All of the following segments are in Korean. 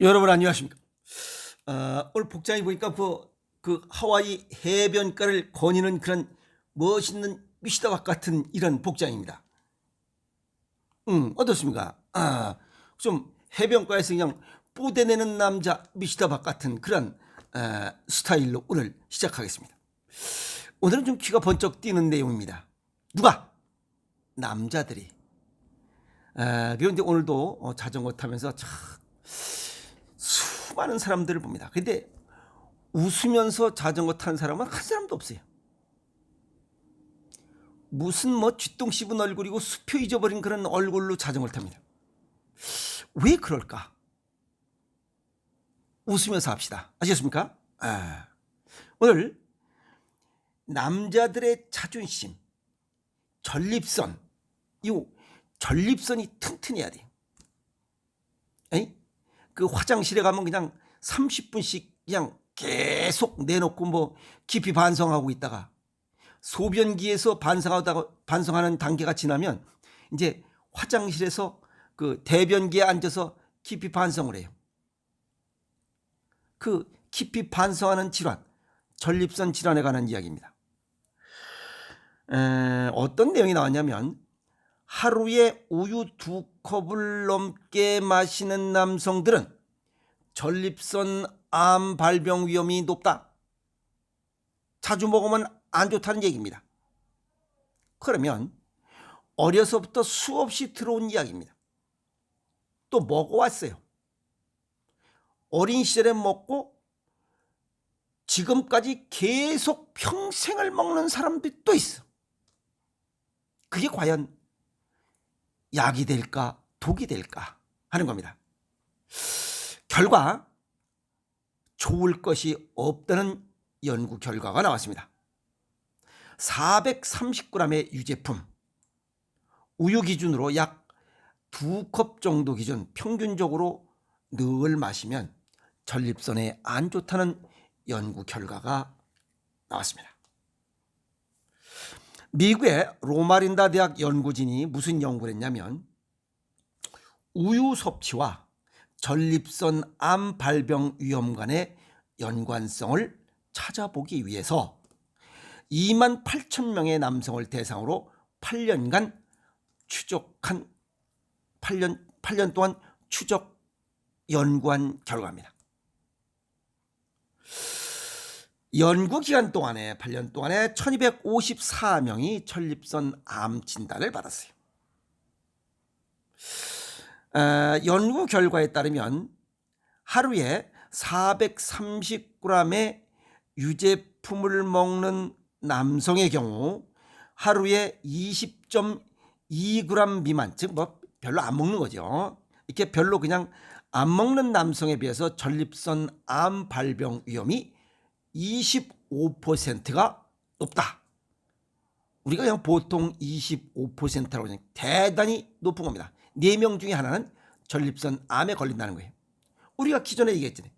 여러분 안녕하십니까? 오늘 복장이 보니까 그 하와이 해변가를 거니는 그런 멋있는 미시다박 같은 이런 복장입니다. 어떻습니까? 좀 해변가에서 그냥 뽀대내는 남자 미시다박 같은 그런 스타일로 오늘 시작하겠습니다. 오늘은 좀 귀가 번쩍 뛰는 내용입니다. 누가? 남자들이. 그런데 오늘도 자전거 타면서 참 수많은 사람들을 봅니다. 근데 웃으면서 자전거 타는 사람은 한 사람도 없어요. 무슨 뭐 쥐똥 씹은 얼굴이고 수표 잊어버린 그런 얼굴로 자전거를 탑니다. 왜 그럴까? 웃으면서 합시다. 아시겠습니까? 오늘 남자들의 자존심, 전립선, 이 전립선이 튼튼해야 돼요. 에이? 그 화장실에 가면 그냥 30분씩 그냥 계속 내놓고 뭐 깊이 반성하고 있다가 소변기에서 반성하는 단계가 지나면 이제 화장실에서 그 대변기에 앉아서 깊이 반성을 해요. 그 깊이 반성하는 질환, 전립선 질환에 관한 이야기입니다. 어떤 내용이 나왔냐면 하루에 우유 2컵을 넘게 마시는 남성들은 전립선 암 발병 위험이 높다. 자주 먹으면 안 좋다는 얘기입니다. 그러면 어려서부터 수없이 들어온 이야기입니다. 또 먹어왔어요. 어린 시절에 먹고 지금까지 계속 평생을 먹는 사람들이 또 있어. 그게 과연 약이 될까 독이 될까 하는 겁니다. 결과 좋을 것이 없다는 연구 결과가 나왔습니다. 430g의 유제품, 우유 기준으로 약 2컵 정도 기준 평균적으로 늘 마시면 전립선에 안 좋다는 연구 결과가 나왔습니다. 미국의 로마린다 대학 연구진이 무슨 연구를 했냐면 우유 섭취와 전립선 암 발병 위험 간의 연관성을 찾아보기 위해서 28,000명의 남성을 대상으로 8년 동안 추적 연구한 결과입니다. 연구 기간 동안에 8년 동안에 1254명이 전립선 암 진단을 받았어요. 연구 결과에 따르면 하루에 430g의 유제품을 먹는 남성의 경우 하루에 20.2g 미만, 즉 뭐 별로 안 먹는 거죠. 이렇게 별로 그냥 안 먹는 남성에 비해서 전립선 암 발병 위험이 25%가 높다. 우리가 그냥 보통 25%라고 그냥 대단히 높은 겁니다. 4명 중에 하나는 전립선 암에 걸린다는 거예요. 우리가 기존에 얘기했잖아요.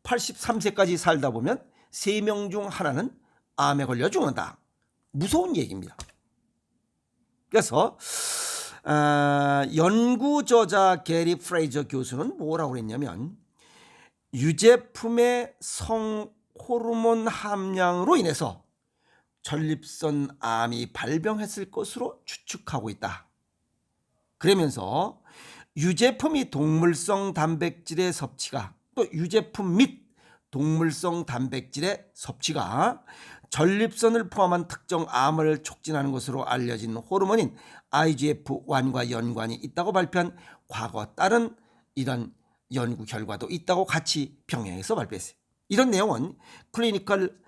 83세까지 살다 보면 3명 중 하나는 암에 걸려 죽는다. 무서운 얘기입니다. 그래서 연구 저자 게리 프레이저 교수는 뭐라고 그랬냐면 유제품의 성호르몬 함량으로 인해서 전립선 암이 발병했을 것으로 추측하고 있다. 그러면서 유제품이 동물성 단백질의 섭취가 또 유제품 및 동물성 단백질의 섭취가 전립선을 포함한 특정 암을 촉진하는 것으로 알려진 호르몬인 IGF-1과 연관이 있다고 발표한 과거 다른 이런 연구 결과도 있다고 같이 병행해서 발표했어요. 이런 내용은 클리니컬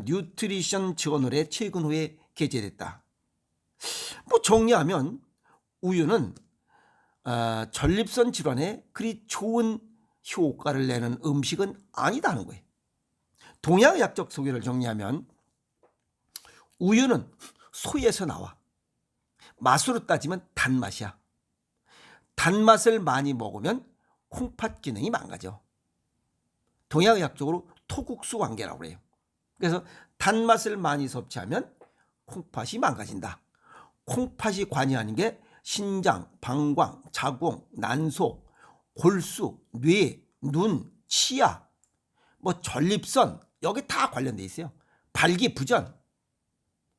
뉴트리션 저널에 최근 후에 게재됐다. 뭐 정리하면 우유는 전립선 질환에 그리 좋은 효과를 내는 음식은 아니다는 거예요. 동양의학적 소개를 정리하면 우유는 소에서 나와. 맛으로 따지면 단맛이야. 단맛을 많이 먹으면 콩팥 기능이 망가져. 동양의학적으로 토국수 관계라고 그래요. 그래서 단맛을 많이 섭취하면 콩팥이 망가진다. 콩팥이 관여하는 게 신장, 방광, 자궁, 난소, 골수, 뇌, 눈, 치아, 뭐 전립선 여기 다 관련돼 있어요. 발기부전,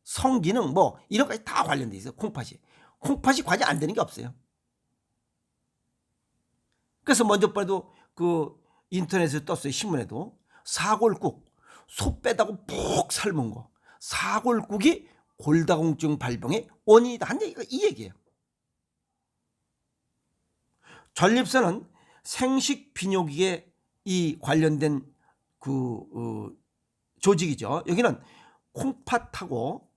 성기능 뭐 이런 것까지 다 관련돼 있어요. 콩팥이 관여 안 되는 게 없어요. 그래서 먼저 번에도 그 인터넷에 떴어요. 신문에도 사골국 소 빼다고 푹 삶은 거 사골국이 골다공증 발병의 원인이다 한 얘기가 이 얘기예요. 전립선은 생식 비뇨기에 이 관련된 그 조직이죠. 여기는 콩팥하고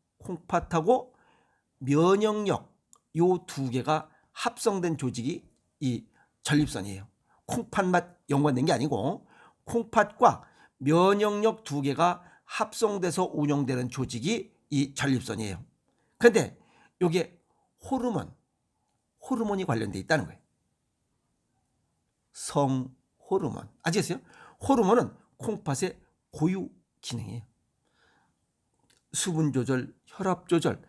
면역력 요 두 개가 합성된 조직이 이 전립선이에요. 콩팥만 연관된 게 아니고 콩팥과 면역력 두 개가 합성돼서 운영되는 조직이 이 전립선이에요. 그런데 이게 호르몬이 관련돼 있다는 거예요. 성호르몬. 아시겠어요? 호르몬은 콩팥의 고유 기능이에요. 수분 조절, 혈압 조절,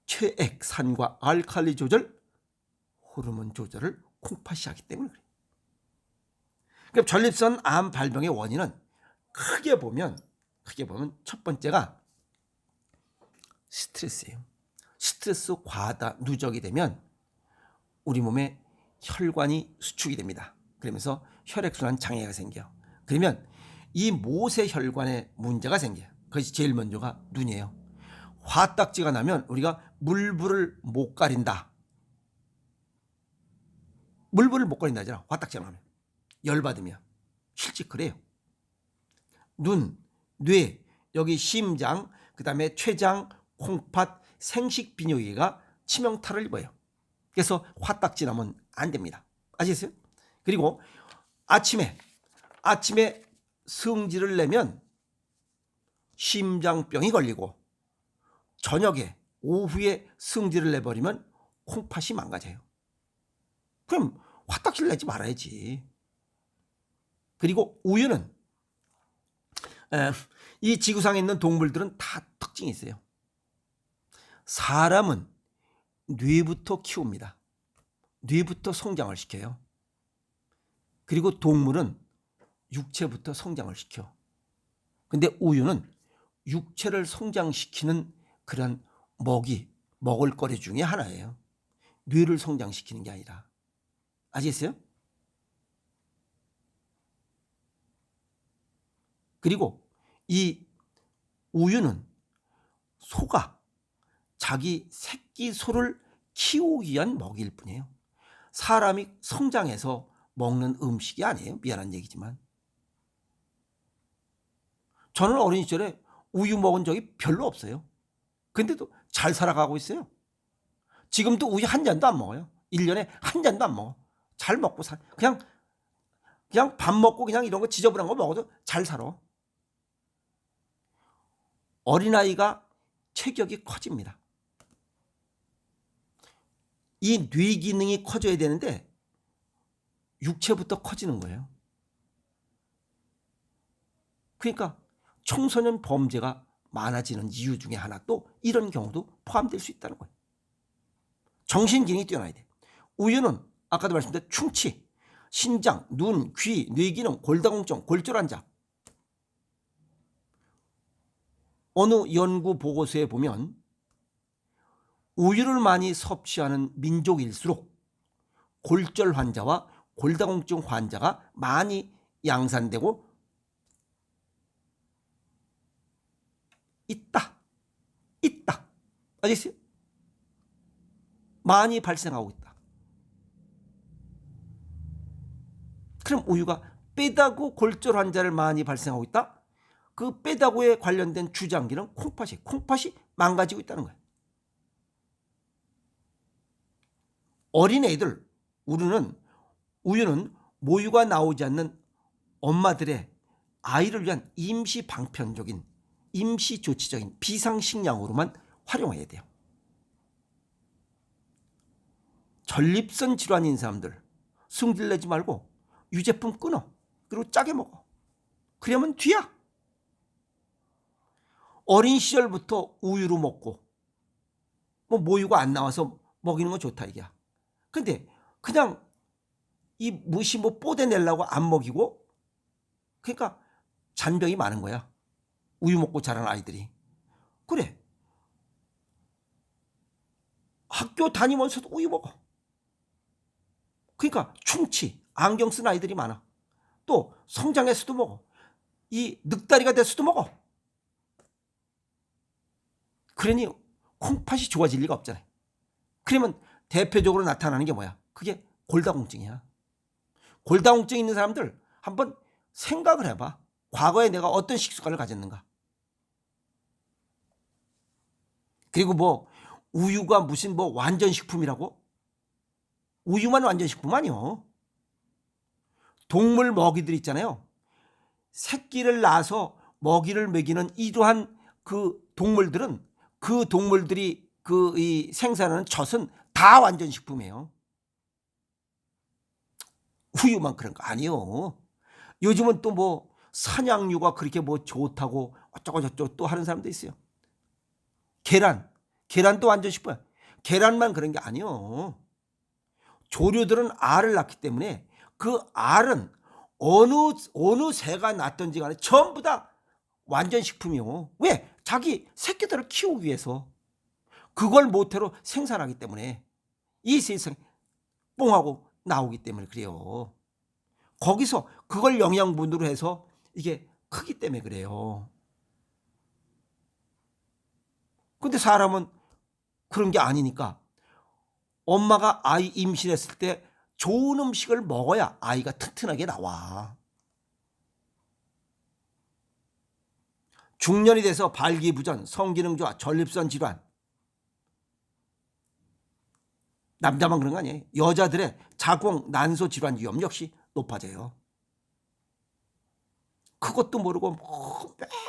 체액, 산과 알칼리 조절, 호르몬 조절을 콩팥이 하기 때문에 그래요. 그럼 전립선 암 발병의 원인은 크게 보면 첫 번째가 스트레스예요. 스트레스 과다 누적이 되면 우리 몸에 혈관이 수축이 됩니다. 그러면서 혈액순환 장애가 생겨요. 그러면 이 모세혈관에 문제가 생겨요. 그것이 제일 먼저가 눈이에요. 화딱지가 나면 우리가 물불을 못 가린다. 물불을 못 가린다 하잖아. 화딱지가 나면. 열받으면. 실제 그래요. 눈, 뇌, 여기 심장, 그 다음에 췌장, 콩팥, 생식비뇨기가 치명타를 입어요. 그래서 화딱지 나면 안 됩니다. 아시겠어요? 그리고 아침에 성질을 내면 심장병이 걸리고 저녁에 오후에 성질을 내버리면 콩팥이 망가져요. 그럼 화딱지를 내지 말아야지. 그리고 우유는 이 지구상에 있는 동물들은 다 특징이 있어요. 사람은 뇌부터 키웁니다. 뇌부터 성장을 시켜요. 그리고 동물은 육체부터 성장을 시켜. 근데 우유는 육체를 성장시키는 그런 먹을거리 중에 하나예요. 뇌를 성장시키는 게 아니라. 아시겠어요? 그리고 이 우유는 소가 자기 새끼 소를 키우기 위한 먹이일 뿐이에요. 사람이 성장해서 먹는 음식이 아니에요. 미안한 얘기지만. 저는 어린 시절에 우유 먹은 적이 별로 없어요. 근데도 잘 살아가고 있어요. 지금도 우유 한 잔도 안 먹어요. 1년에 한 잔도 안 먹어. 잘 먹고 그냥 밥 먹고 그냥 이런 거 지저분한 거 먹어도 잘 살아. 어린아이가 체격이 커집니다. 이 뇌 기능이 커져야 되는데 육체부터 커지는 거예요. 그러니까 청소년 범죄가 많아지는 이유 중에 하나 또 이런 경우도 포함될 수 있다는 거예요. 정신기능이 뛰어나야 돼. 우유는 아까도 말씀드린 충치, 신장, 눈, 귀, 뇌기능, 골다공증, 골절환자. 어느 연구 보고서에 보면 우유를 많이 섭취하는 민족일수록 골절 환자와 골다공증 환자가 많이 양산되고 있다. 아시겠어요? 많이 발생하고 있다. 그럼 우유가 빼다구 골절 환자를 많이 발생하고 있다? 그 빼다구에 관련된 주장기는 콩팥이 망가지고 있다는 거예요. 어린애들, 우유는 모유가 나오지 않는 엄마들의 아이를 위한 임시 방편적인, 임시 조치적인 비상식량으로만 활용해야 돼요. 전립선 질환인 사람들 승질 내지 말고 유제품 끊어. 그리고 짜게 먹어. 그러면 뒤야. 어린 시절부터 우유로 먹고 뭐 모유가 안 나와서 먹이는 건 좋다 이게야. 근데 그냥 이 무시 뽀대 내려고 안 먹이고 그러니까 잔병이 많은 거야. 우유 먹고 자란 아이들이. 그래. 학교 다니면서도 우유 먹어. 그러니까 충치, 안경 쓴 아이들이 많아. 또 성장해서도 먹어. 이 늑다리가 돼서도 먹어. 그러니 콩팥이 좋아질 리가 없잖아요. 그러면 대표적으로 나타나는 게 뭐야? 그게 골다공증이야. 골다공증 있는 사람들 한번 생각을 해봐. 과거에 내가 어떤 식습관을 가졌는가. 그리고 뭐 우유가 무슨 뭐 완전식품이라고? 우유만 완전식품 아니요. 동물 먹이들 있잖아요. 새끼를 낳아서 먹이를 먹이는 이러한 그 동물들은 그 동물들이 그 이 생산하는 젖은 다 완전식품이에요. 우유만 그런 거 아니요. 요즘은 또 뭐 사냥류가 그렇게 뭐 좋다고 어쩌고 저쩌고 또 하는 사람도 있어요. 계란도 완전식품이야. 계란만 그런 게 아니요. 조류들은 알을 낳기 때문에 그 알은 어느 새가 낳든지 간에 전부 다 완전식품이요. 왜? 자기 새끼들을 키우기 위해서. 그걸 모태로 생산하기 때문에 이 세상에 뽕하고 나오기 때문에 그래요. 거기서 그걸 영양분으로 해서 이게 크기 때문에 그래요. 근데 사람은 그런 게 아니니까 엄마가 아이 임신했을 때 좋은 음식을 먹어야 아이가 튼튼하게 나와. 중년이 돼서 발기부전, 성기능 저하, 전립선 질환. 남자만 그런 거 아니에요. 여자들의 자궁, 난소 질환 위험 역시 높아져요. 그것도 모르고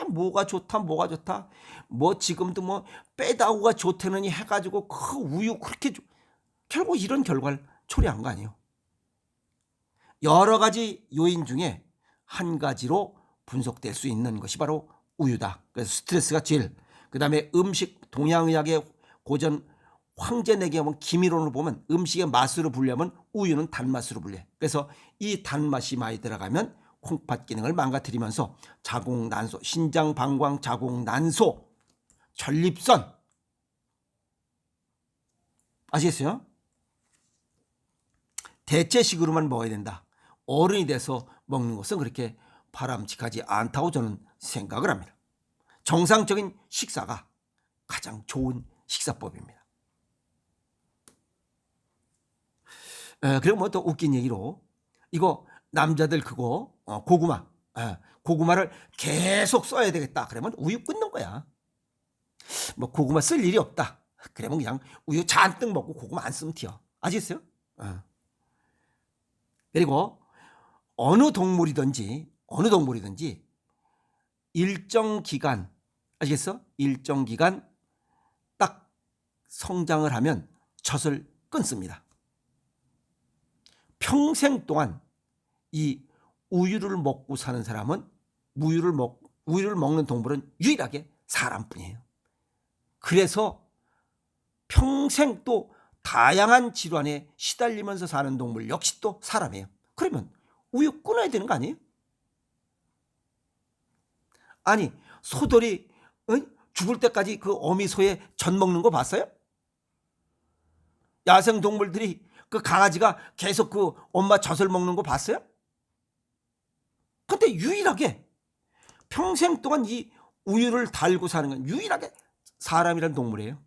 뭐가 좋다 뭐가 좋다 뭐 지금도 뭐 빼다오가 좋다느니 해가지고 그 우유 그렇게 결국 이런 결과를 초래한 거 아니에요. 여러 가지 요인 중에 한 가지로 분석될 수 있는 것이 바로 우유다. 그래서 스트레스가 제일, 그 다음에 음식, 동양의학의 고전 황제내경은 기미론으로 보면 음식의 맛으로 분류하면 우유는 단맛으로 분류해. 그래서 이 단맛이 많이 들어가면 콩팥 기능을 망가뜨리면서 자궁 난소, 신장 방광 자궁 난소, 전립선, 아시겠어요? 대체식으로만 먹어야 된다. 어른이 돼서 먹는 것은 그렇게 바람직하지 않다고 저는 생각을 합니다. 정상적인 식사가 가장 좋은 식사법입니다. 그리고 뭐 또 웃긴 얘기로 이거 남자들 그거 고구마를 계속 써야 되겠다. 그러면 우유 끊는 거야. 뭐 고구마 쓸 일이 없다. 그러면 그냥 우유 잔뜩 먹고 고구마 안 쓰면 튀어. 아시겠어요? 그리고 어느 동물이든지 일정 기간, 아시겠어? 일정 기간 딱 성장을 하면 젖을 끊습니다. 평생 동안 이 우유를 먹고 사는 사람은 우유를 먹는 동물은 유일하게 사람뿐이에요. 그래서 평생 또 다양한 질환에 시달리면서 사는 동물 역시 또 사람이에요. 그러면 우유 끊어야 되는 거 아니에요? 아니 소들이 죽을 때까지 그 어미소에 젖 먹는 거 봤어요? 야생 동물들이 그 강아지가 계속 그 엄마 젖을 먹는 거 봤어요? 근데 유일하게 평생 동안 이 우유를 달고 사는 건 유일하게 사람이라는 동물이에요.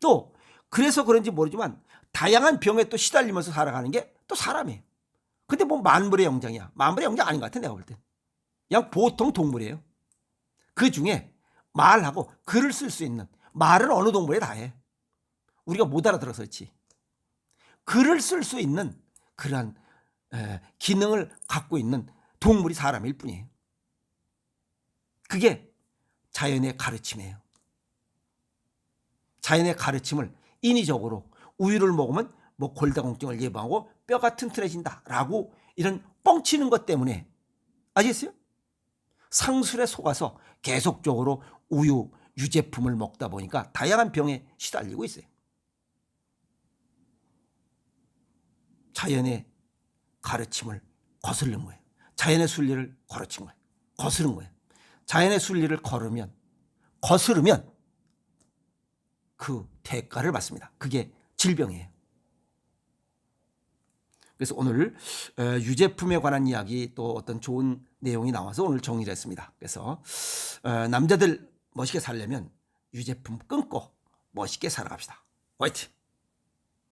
또 그래서 그런지 모르지만 다양한 병에 또 시달리면서 살아가는 게 또 사람이에요. 근데 뭐 만물의 영장이야. 만물의 영장 아닌 것 같아 내가 볼 때. 그냥 보통 동물이에요. 그 중에 말하고 글을 쓸 수 있는, 말은 어느 동물에 다 해. 우리가 못 알아들어서 그렇지. 글을 쓸 수 있는 그러한 기능을 갖고 있는 동물이 사람일 뿐이에요. 그게 자연의 가르침이에요. 자연의 가르침을 인위적으로 우유를 먹으면 뭐 골다공증을 예방하고 뼈가 튼튼해진다라고 이런 뻥치는 것 때문에, 아시겠어요? 상술에 속아서 계속적으로 우유 유제품을 먹다 보니까 다양한 병에 시달리고 있어요. 자연의 가르침을 거스르는 거예요. 자연의 순리를 거르친 거예요. 거스른 거예요. 자연의 순리를 거스르면 그 대가를 받습니다. 그게 질병이에요. 그래서 오늘 유제품에 관한 이야기 또 어떤 좋은 내용이 나와서 오늘 정리를 했습니다. 그래서 남자들 멋있게 살려면 유제품 끊고 멋있게 살아갑시다. 화이팅!